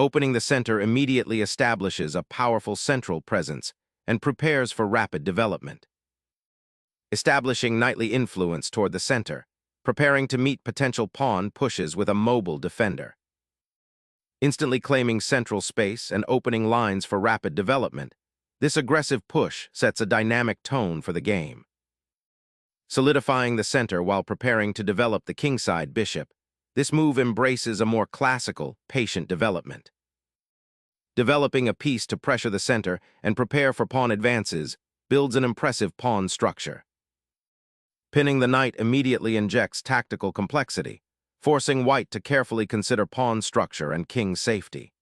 Opening the center immediately establishes a powerful central presence and prepares for rapid development. Establishing knightly influence toward the center, preparing to meet potential pawn pushes with a mobile defender. Instantly claiming central space and opening lines for rapid development, this aggressive push sets a dynamic tone for the game. Solidifying the center while preparing to develop the kingside bishop, this move embraces a more classical, patient development. Developing a piece to pressure the center and prepare for pawn advances builds an impressive pawn structure. Pinning the knight immediately injects tactical complexity, forcing white to carefully consider pawn structure and king safety.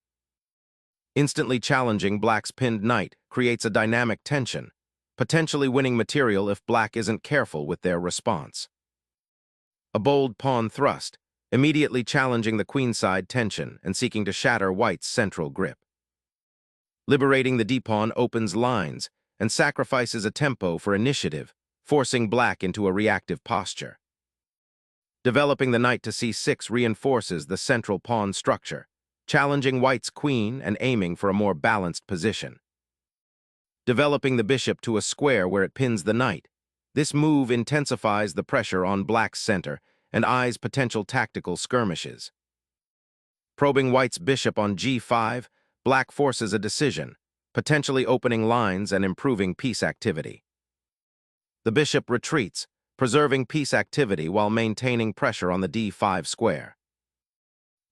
Instantly challenging black's pinned knight creates a dynamic tension, potentially winning material if black isn't careful with their response. A bold pawn thrust, immediately challenging the queenside tension and seeking to shatter white's central grip. Liberating the d-pawn opens lines and sacrifices a tempo for initiative, forcing black into a reactive posture. Developing the knight to c6 reinforces the central pawn structure, challenging white's queen and aiming for a more balanced position. Developing the bishop to a square where it pins the knight, this move intensifies the pressure on black's center and eyes potential tactical skirmishes. Probing white's bishop on g5, black forces a decision, potentially opening lines and improving piece activity. The bishop retreats, preserving piece activity while maintaining pressure on the d5 square.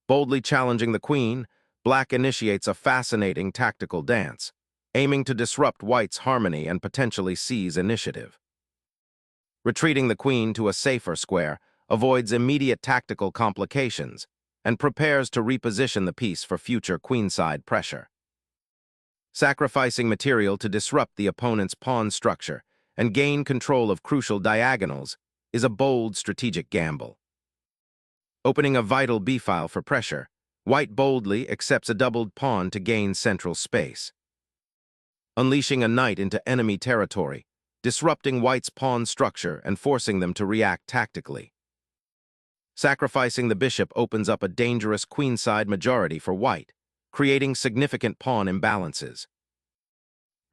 Boldly challenging the queen, black initiates a fascinating tactical dance, aiming to disrupt white's harmony and potentially seize initiative. Retreating the queen to a safer square avoids immediate tactical complications and prepares to reposition the piece for future queenside pressure. Sacrificing material to disrupt the opponent's pawn structure and gain control of crucial diagonals is a bold strategic gamble. Opening a vital b-file for pressure, white boldly accepts a doubled pawn to gain central space. Unleashing a knight into enemy territory, disrupting white's pawn structure and forcing them to react tactically. Sacrificing the bishop opens up a dangerous queenside majority for white, creating significant pawn imbalances.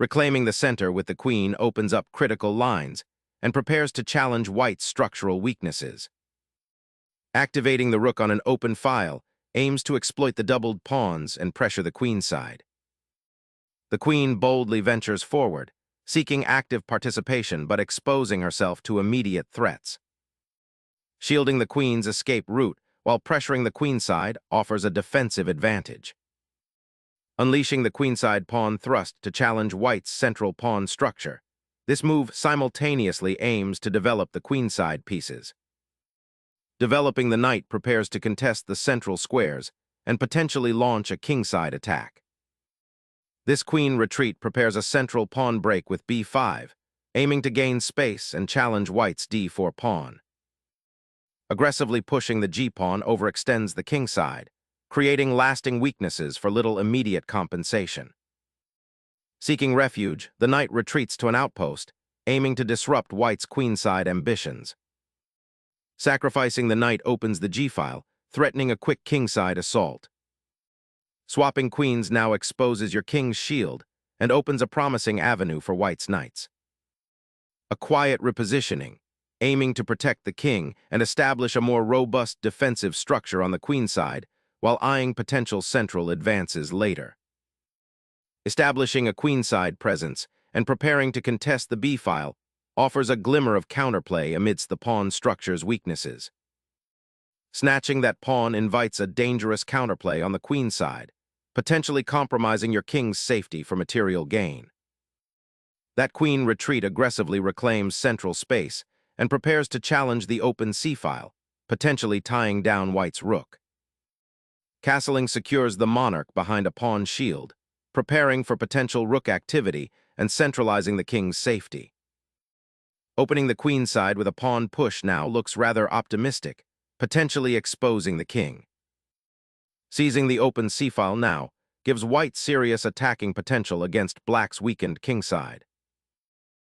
Reclaiming the center with the queen opens up critical lines and prepares to challenge white's structural weaknesses. Activating the rook on an open file aims to exploit the doubled pawns and pressure the queenside. The queen boldly ventures forward, seeking active participation but exposing herself to immediate threats. Shielding the queen's escape route while pressuring the queenside offers a defensive advantage. Unleashing the queenside pawn thrust to challenge white's central pawn structure, this move simultaneously aims to develop the queenside pieces. Developing the knight prepares to contest the central squares and potentially launch a kingside attack. This queen retreat prepares a central pawn break with b5, aiming to gain space and challenge white's d4 pawn. Aggressively pushing the g-pawn overextends the kingside, creating lasting weaknesses for little immediate compensation. Seeking refuge, the knight retreats to an outpost, aiming to disrupt white's queenside ambitions. Sacrificing the knight opens the g-file, threatening a quick kingside assault. Swapping queens now exposes your king's shield and opens a promising avenue for white's knights. A quiet repositioning, aiming to protect the king and establish a more robust defensive structure on the queenside, while eyeing potential central advances later. Establishing a queenside presence and preparing to contest the b-file offers a glimmer of counterplay amidst the pawn structure's weaknesses. Snatching that pawn invites a dangerous counterplay on the queenside, potentially compromising your king's safety for material gain. That queen retreat aggressively reclaims central space and prepares to challenge the open c-file, potentially tying down white's rook. Castling secures the monarch behind a pawn shield, preparing for potential rook activity and centralizing the king's safety. Opening the queenside with a pawn push now looks rather optimistic, potentially exposing the king. Seizing the open c-file now gives white serious attacking potential against black's weakened kingside.